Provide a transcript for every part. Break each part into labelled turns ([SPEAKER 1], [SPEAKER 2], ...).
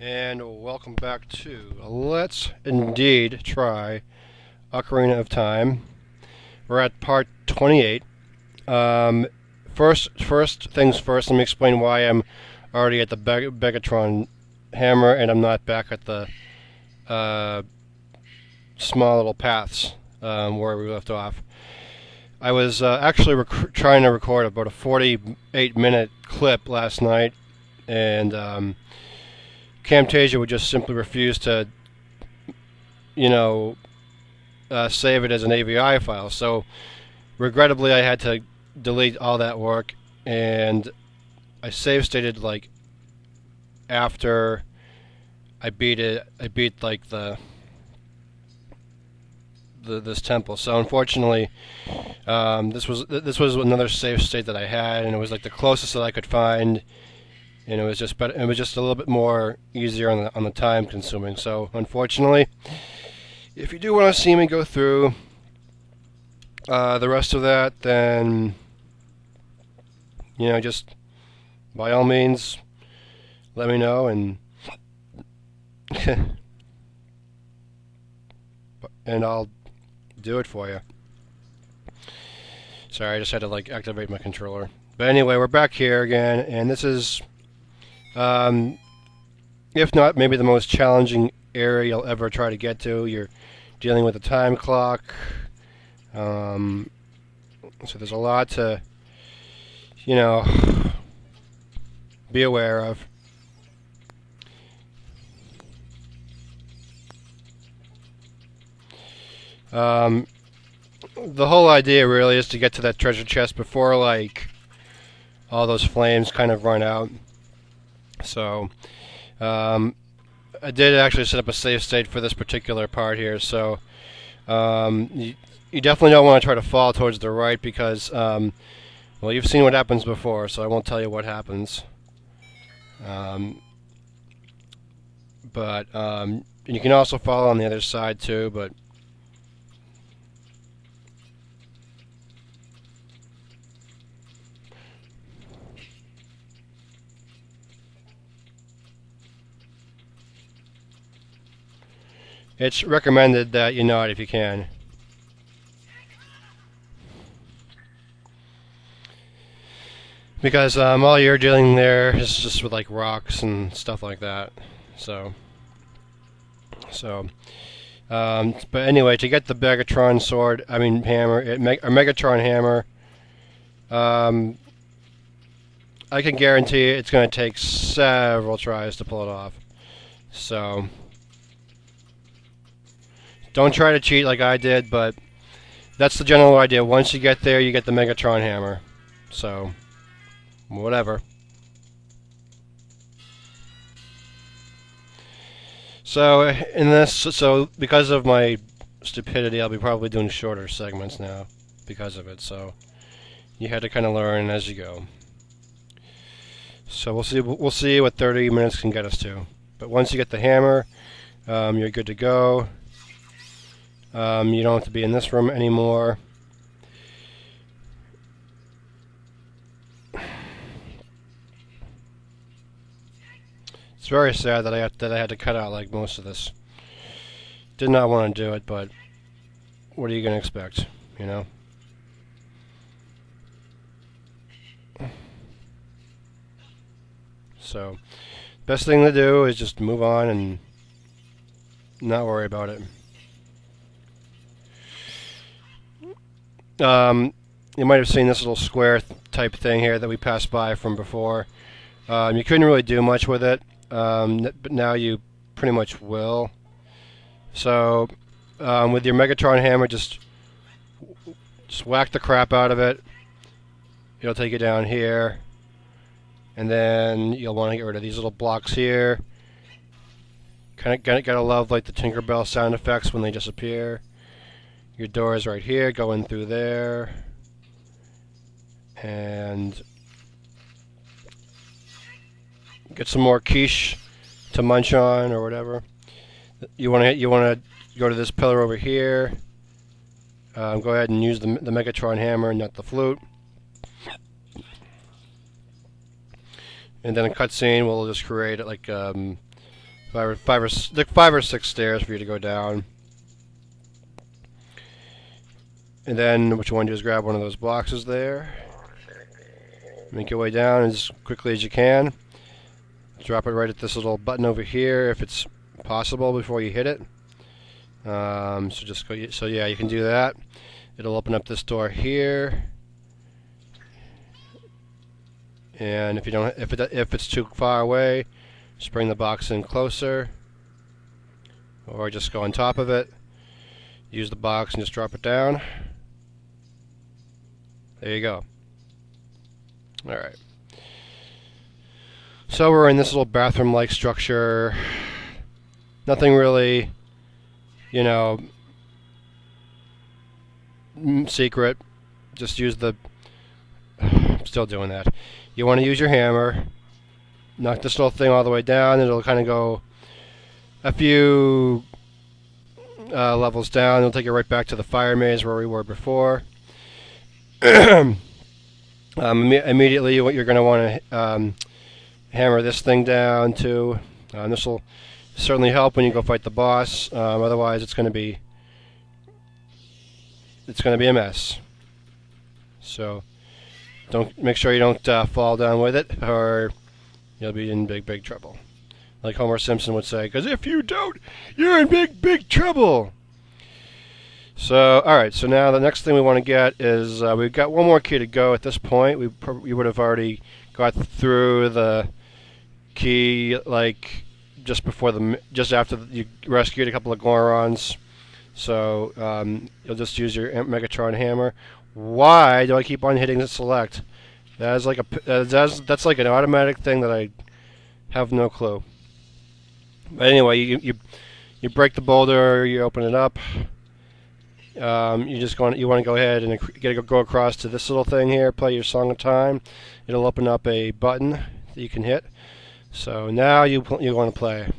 [SPEAKER 1] And welcome back to Let's Indeed Try Ocarina of Time. We're at part 28. First things first, let me explain why I'm already at the Begatron hammer and I'm not back at the small little paths where we left off. I was actually trying to record about a 48-minute clip last night, and Camtasia would just simply refuse to, save it as an AVI file. So, regrettably, I had to delete all that work, and I save stated like after I beat it. I beat like this temple. So unfortunately, this was another save state that I had, and it was like the closest that I could find. And it was just better. It was just a little bit more easier on the time consuming. So unfortunately, if you do want to see me go through the rest of that, then just by all means let me know, and and I'll do it for you. Sorry, I just had to like activate my controller. But anyway, we're back here again, and this is. If not, maybe the most challenging area you'll ever try to get to. You're dealing with a time clock. So there's a lot to, be aware of. The whole idea really is to get to that treasure chest before, like, all those flames kind of run out. So, I did actually set up a save state for this particular part here, so you definitely don't want to try to fall towards the right because, well, you've seen what happens before, so I won't tell you what happens. But you can also fall on the other side too, but it's recommended that you not if you can. Because all you're dealing there is just with like rocks and stuff like that. So, but anyway, to get the Megatron sword, hammer, or Megatron hammer, I can guarantee it's going to take several tries to pull it off. So, don't try to cheat like I did, but that's the general idea. Once you get there, you get the Megatron hammer. So, whatever. So, because of my stupidity, I'll be probably doing shorter segments now because of it. So, you had to kind of learn as you go. So we'll see what 30 minutes can get us to. But once you get the hammer, you're good to go. You don't have to be in this room anymore. It's very sad that I had to cut out like most of this. Did not want to do it, but what are you going to expect, So, best thing to do is just move on and not worry about it. You might have seen this little square type thing here that we passed by from before. You couldn't really do much with it, but now you pretty much will. So, with your Megatron hammer, just whack the crap out of it. It'll take you down here. And then you'll want to get rid of these little blocks here. Gotta love like the Tinkerbell sound effects when they disappear. Your door is right here. Go in through there, and get some more quiche to munch on or whatever. You want to go to this pillar over here. Go ahead and use the Megatron hammer, not the flute. And then a cutscene will just create like five or six stairs for you to go down. And then what you want to do is grab one of those boxes there. Make your way down as quickly as you can. Drop it right at this little button over here if it's possible before you hit it. So just go. So yeah, you can do that. It'll open up this door here. And if you don't, if it's too far away, just bring the box in closer, or just go on top of it. Use the box and just drop it down. There you go. Alright. So we're in this little bathroom-like structure. Nothing really, you know, secret. Just use the... I'm still doing that. You want to use your hammer. Knock this little thing all the way down. It'll kind of go a few levels down. It'll take you right back to the fire maze where we were before. Immediately, what you're going to want to hammer this thing down too. This will certainly help when you go fight the boss. Otherwise, it's going to be a mess. So, make sure you don't fall down with it, or you'll be in big trouble. Like Homer Simpson would say, because if you don't, you're in big trouble. So, alright, so now the next thing we want to get is, we've got one more key to go at this point. We would have already got through the key, like, just after you rescued a couple of Gorons. So, you'll just use your Megatron hammer. Why do I keep on hitting the select? That's like an automatic thing that I have no clue. But anyway, you break the boulder, you open it up. You want to go ahead and go across to this little thing here. Play your Song of Time. It'll open up a button that you can hit. So now you want to play.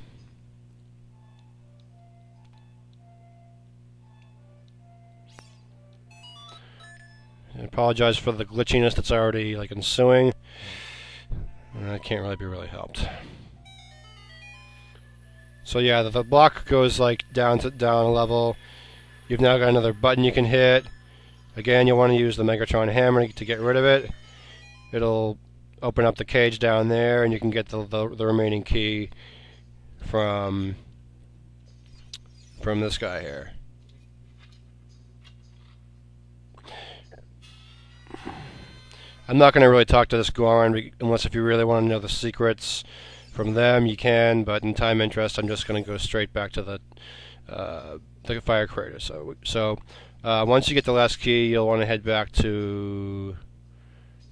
[SPEAKER 1] I apologize for the glitchiness that's already ensuing. That can't really be helped. So yeah, the block goes down a level. You've now got another button you can hit. Again, you'll want to use the Megatron hammer to get rid of it. It'll open up the cage down there, and you can get the remaining key from this guy here. I'm not going to really talk to this Goron unless if you really want to know the secrets from them, you can, but in time interest, I'm just going to go straight back to the fire crater. So once you get the last key, you'll want to head back to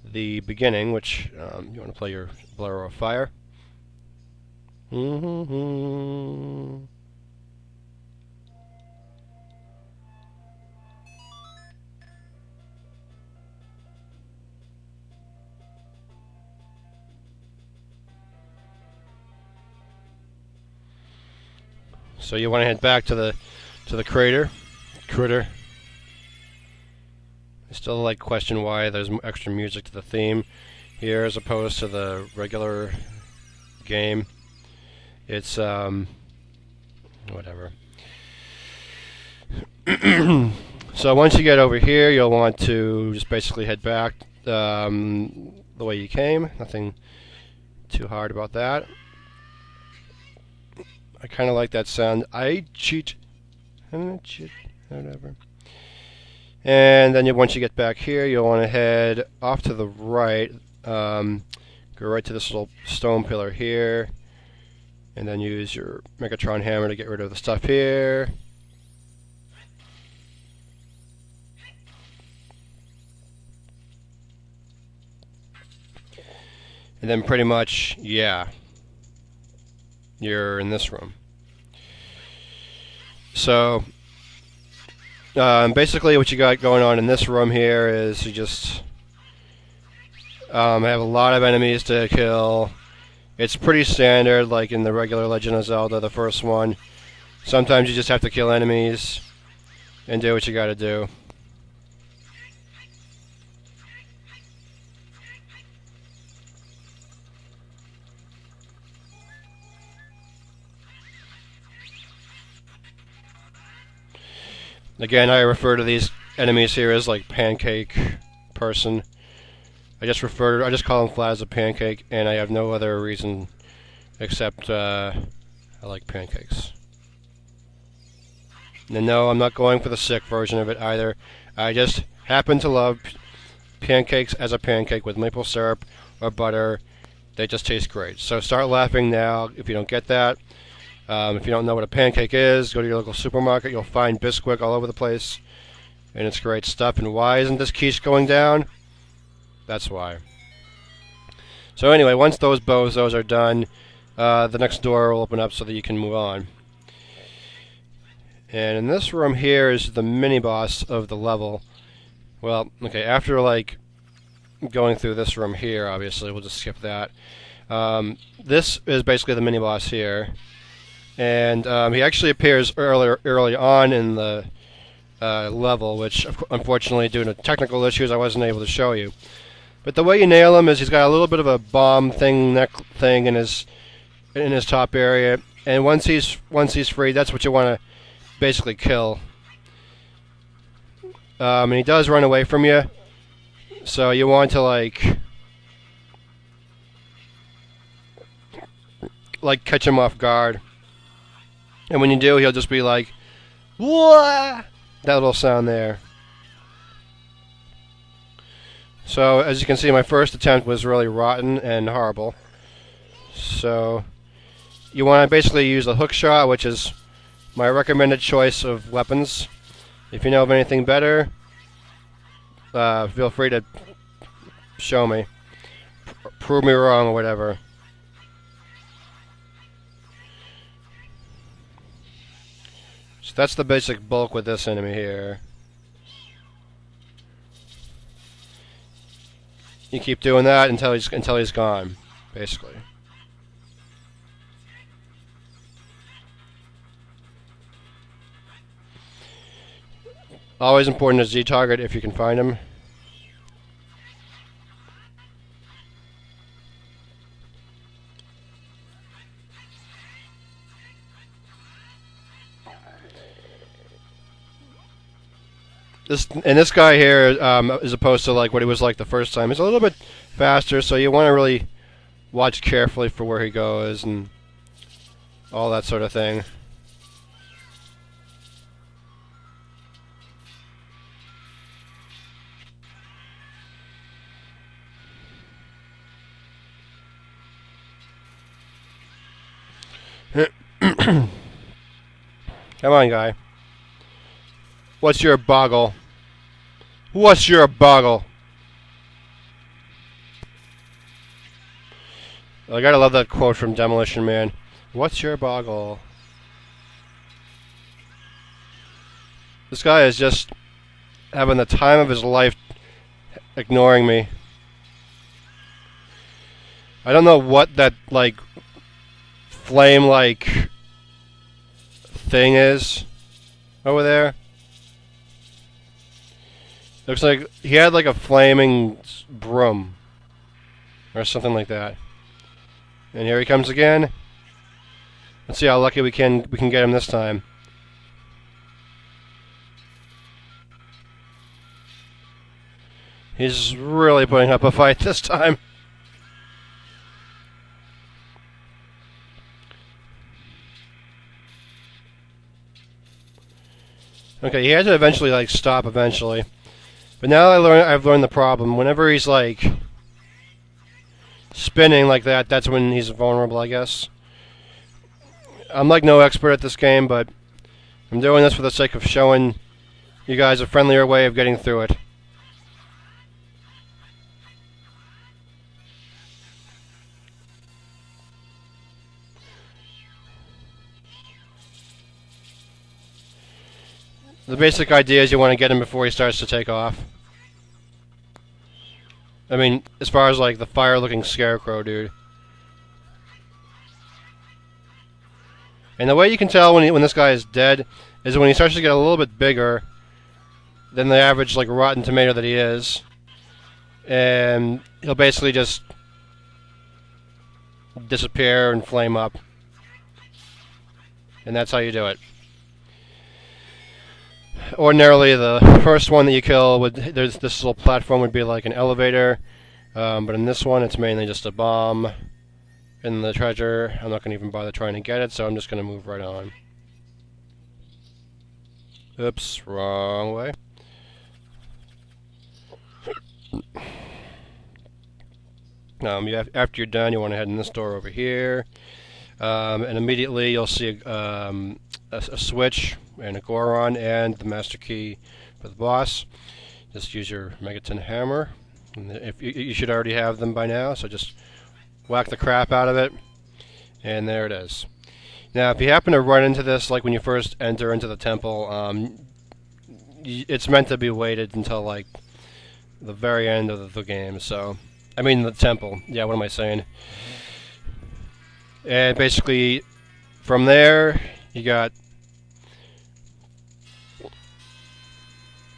[SPEAKER 1] the beginning, which you want to play your Blur of Fire. So you want to head back to the critter. I still question why there's extra music to the theme here as opposed to the regular game. It's whatever. So once you get over here, you'll want to just basically head back the way you came. Nothing too hard about that. I kind of like that sound. I cheat. Whatever. And then once you get back here, you'll want to head off to the right. Go right to this little stone pillar here. And then use your Megatron hammer to get rid of the stuff here. And then pretty much, yeah, you're in this room. So basically what you got going on in this room here is you just have a lot of enemies to kill. It's pretty standard, like in the regular Legend of Zelda, the first one. Sometimes you just have to kill enemies and do what you gotta do. Again, I refer to these enemies here as like pancake person. I just call them flat as a pancake, and I have no other reason except I like pancakes. And no, I'm not going for the sick version of it either. I just happen to love pancakes as a pancake with maple syrup or butter. They just taste great. So start laughing now if you don't get that. If you don't know what a pancake is, go to your local supermarket. You'll find Bisquick all over the place. And it's great stuff. And why isn't this quiche going down? That's why. So anyway, once those bozos are done, the next door will open up so that you can move on. And in this room here is the mini-boss of the level. Well, okay, after like going through this room here, obviously, we'll just skip that. This is basically the mini-boss here. And he actually appears early on in the level, which unfortunately, due to technical issues, I wasn't able to show you. But the way you nail him is he's got a little bit of a bomb neck thing in his top area, and once he's free, that's what you want to basically kill. And he does run away from you, so you want to like catch him off guard. And when you do, he'll just be like, "What?" That little sound there. So, as you can see, my first attempt was really rotten and horrible. So, you want to basically use a hook shot, which is my recommended choice of weapons. If you know of anything better, feel free to show me. Prove me wrong or whatever. So that's the basic bulk with this enemy here. You keep doing that until he's gone, basically. Always important to Z-target if you can find him. This guy here, as opposed to like what he was like the first time, is a little bit faster. So you want to really watch carefully for where he goes and all that sort of thing. Come on, guy. What's your boggle? What's your boggle? I gotta love that quote from Demolition Man. What's your boggle? This guy is just having the time of his life ignoring me. I don't know what that, like, flame-like thing is over there. Looks like he had like a flaming broom or something like that. And here he comes again. Let's see how lucky we can get him this time. He's really putting up a fight this time. Okay, he had to eventually like stop eventually. But now I've learned the problem. Whenever he's like spinning like that, that's when he's vulnerable, I guess. I'm like no expert at this game, but I'm doing this for the sake of showing you guys a friendlier way of getting through it. The basic idea is you want to get him before he starts to take off. I mean, as far as like the fire-looking scarecrow, dude. And the way you can tell when this guy is dead is when he starts to get a little bit bigger than the average like rotten tomato that he is, and he'll basically just disappear and flame up. And that's how you do it. Ordinarily, the first one that you kill would there's this little platform would be like an elevator, but in this one it's mainly just a bomb in the treasure. I'm not going to even bother trying to get it, so I'm just going to move right on. Oops, wrong way. After you're done, you want to head in this door over here, and immediately you'll see a switch and a Goron and the master key for the boss. Just use your Megaton hammer. And if you should already have them by now, so just whack the crap out of it, and there it is. Now, if you happen to run into this, like when you first enter into the temple, it's meant to be waited until like the very end of the game. So, I mean the temple. Yeah, what am I saying? And basically, from there, you got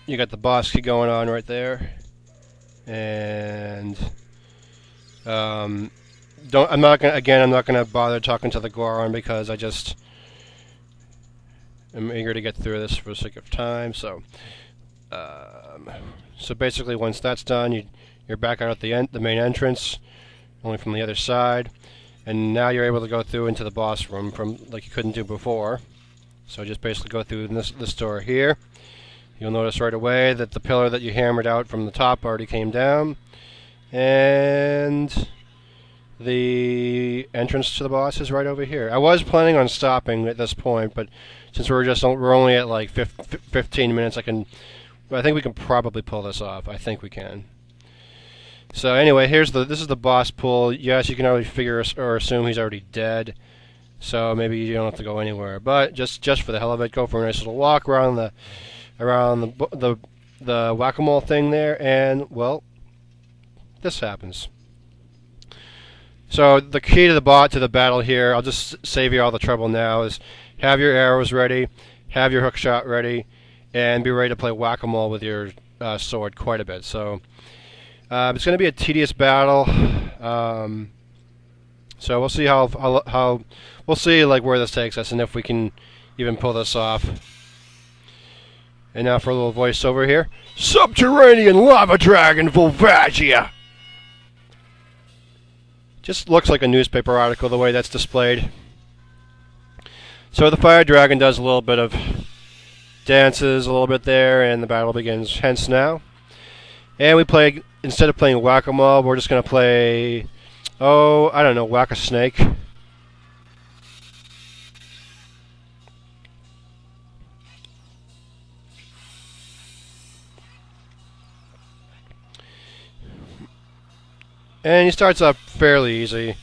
[SPEAKER 1] the boss key going on right there, and I'm not gonna bother talking to the Goron because I'm eager to get through this for the sake of time. So basically, once that's done, you're back out at the main entrance, only from the other side, and now you're able to go through into the boss room from like you couldn't do before. So just basically go through this door here. You'll notice right away that the pillar that you hammered out from the top already came down, and the entrance to the boss is right over here. I was planning on stopping at this point, but since we're only at like 15 minutes, I think we can probably pull this off. I think we can. So anyway, this is the boss pool. Yes, you can already figure or assume he's already dead, so maybe you don't have to go anywhere. But just for the hell of it, go for a nice little walk around the whack-a-mole thing there, and well, this happens. So the key to the battle here, I'll just save you all the trouble now, is have your arrows ready, have your hook shot ready, and be ready to play whack-a-mole with your sword quite a bit. So it's going to be a tedious battle. So we'll see we'll see like where this takes us and if we can even pull this off. And now for a little voiceover here. Subterranean lava dragon Volvagia. Just looks like a newspaper article the way that's displayed. So the fire dragon does a little bit of dances a little bit there, and the battle begins hence now. And instead of playing whack-a-mole, we're just going to play, I don't know, whack-a-snake. And he starts off fairly easy.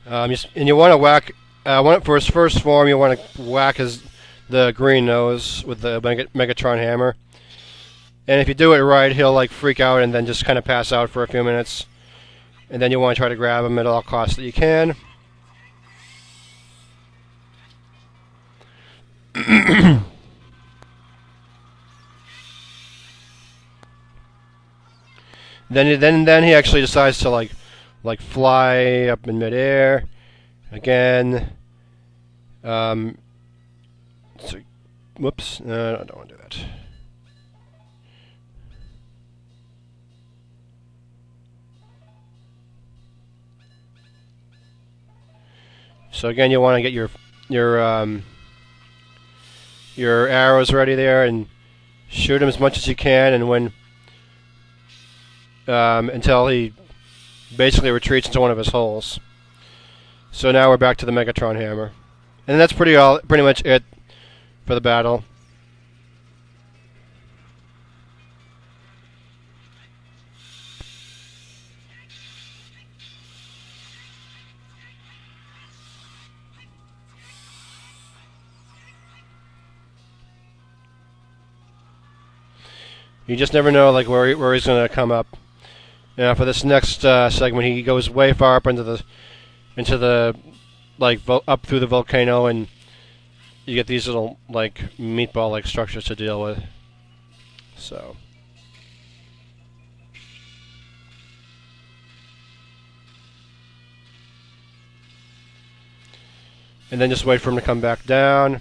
[SPEAKER 1] And you want to whack. For his first form, you want to whack the green nose with the Megatron hammer. And if you do it right, he'll like freak out and then just kind of pass out for a few minutes. And then you want to try to grab him at all costs that you can. Then he actually decides to like fly up in midair again. Whoops! No, I don't want to do that. So again, you want to get your arrows ready there and shoot him as much as you can, and when until he basically retreats into one of his holes. So now we're back to the Megatron hammer, and that's pretty much it for the battle. You just never know, like where he's going to come up. Now for this next segment, he goes way far up into the up through the volcano, and you get these little like meatball-like structures to deal with. So. and then just wait for him to come back down.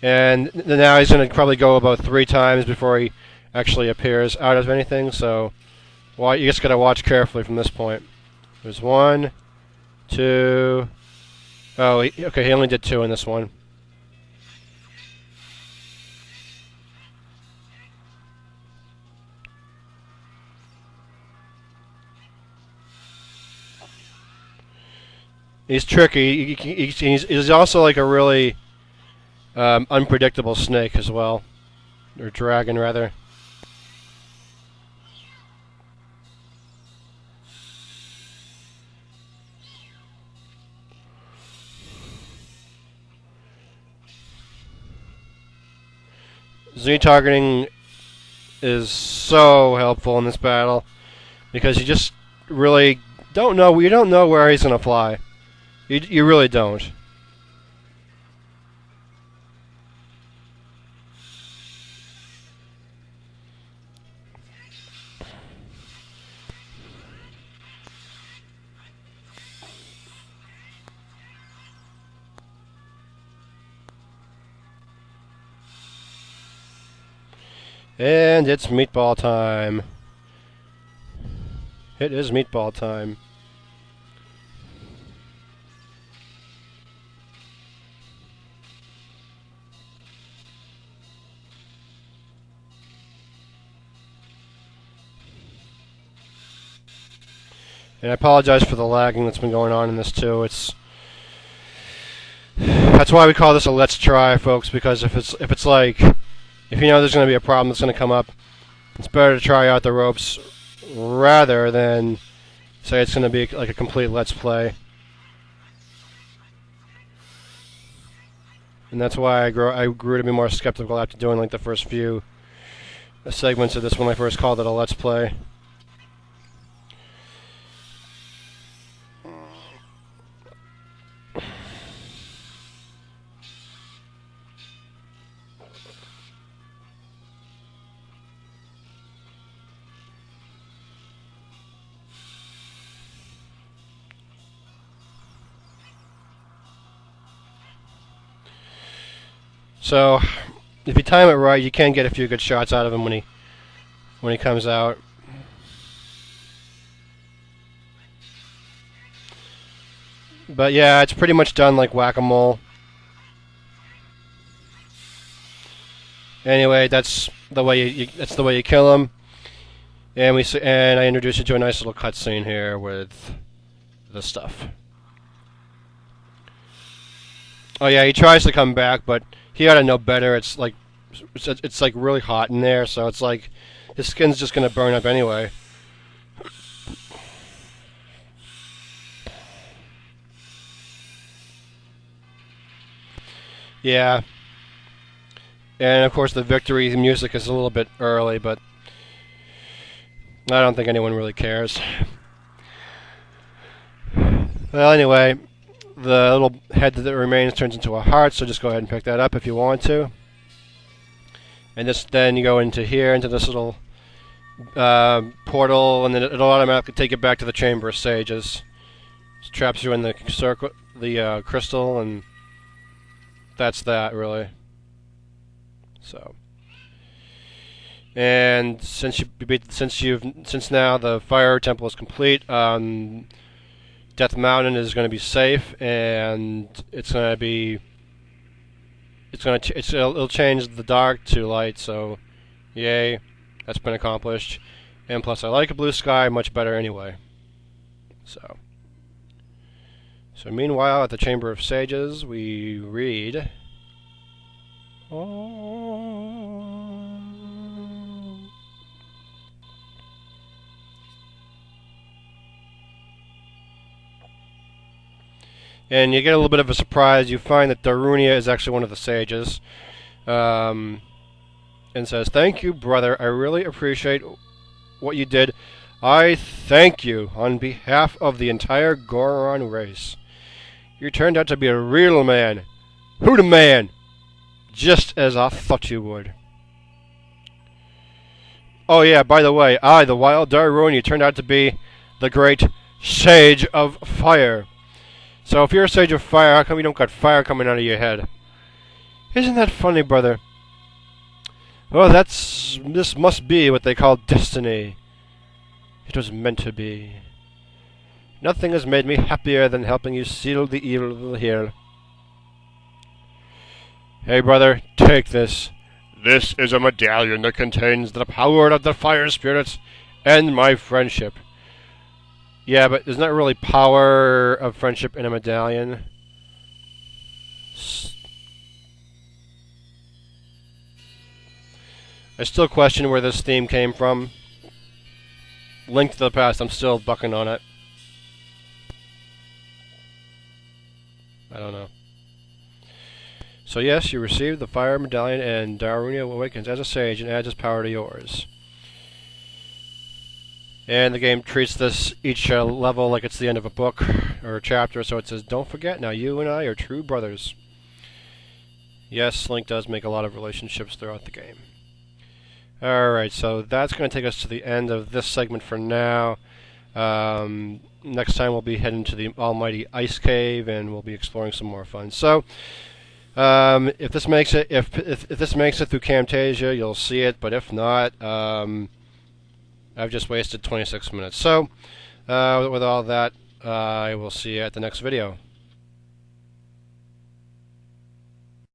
[SPEAKER 1] And now he's going to probably go about 3 times before he actually appears out of anything, so well, you just got to watch carefully from this point. There's 1, 2... Oh, okay, he only did 2 in this one. He's tricky. He's also like a really unpredictable snake as well. Or dragon, rather. Z-targeting is so helpful in this battle because you just really don't know. You don't know where he's going to fly. You really don't. And it's meatball time. It is meatball time. And I apologize for the lagging that's been going on in this too. That's why we call this a let's try, folks, because if it's like, if you know there's going to be a problem that's going to come up, it's better to try out the ropes rather than say it's going to be like a complete let's play. And that's why I grew to be more skeptical after doing like the first few segments of this when I first called it a let's play. So, if you time it right, you can get a few good shots out of him when he comes out. But yeah, it's pretty much done like whack-a-mole. Anyway, that's the way you kill him. And I introduce you to a nice little cutscene here with the stuff. Oh yeah, he tries to come back, but he ought to know better. It's like really hot in there, so it's like his skin's just gonna burn up anyway. Yeah. And of course the victory music is a little bit early, but I don't think anyone really cares. Well, anyway, the little head that remains turns into a heart, so just go ahead and pick that up if you want to. And then you go into here, into this little portal, and then it'll automatically take you back to the Chamber of Sages. It traps you in the circle, the crystal, and that's that, really. So, and since now the Fire Temple is complete, Death Mountain is going to be safe, and it'll change the dark to light. So, yay, that's been accomplished. And plus, I like a blue sky much better anyway. So meanwhile, at the Chamber of Sages, we read. And you get a little bit of a surprise. You find that Darunia is actually one of the sages. And says, "Thank you, brother. I really appreciate what you did. I thank you on behalf of the entire Goron race. You turned out to be a real man. Who the man? Just as I thought you would. Oh yeah, by the way, I, the wild Darunia, turned out to be the great Sage of Fire. So if you're a Sage of Fire, how come you don't got fire coming out of your head? Isn't that funny, brother? Well, this must be what they call destiny. It was meant to be. Nothing has made me happier than helping you seal the evil here. Hey, brother, take this. This is a medallion that contains the power of the fire spirits and my friendship. Yeah, but there's not really power of friendship in a medallion. I still question where this theme came from. Link to the Past, I'm still bucking on it. I don't know. So yes, you received the Fire Medallion, and Darunia awakens as a sage and adds his power to yours. And the game treats this each level like it's the end of a book or a chapter, so it says, don't forget, now you and I are true brothers. Yes, Link does make a lot of relationships throughout the game. Alright, so that's going to take us to the end of this segment for now. Next time we'll be heading to the almighty Ice Cave, and we'll be exploring some more fun. So, if this makes it, if this makes it through Camtasia, you'll see it. But if not, I've just wasted 26 minutes. So, with all that, I will see you at the next video.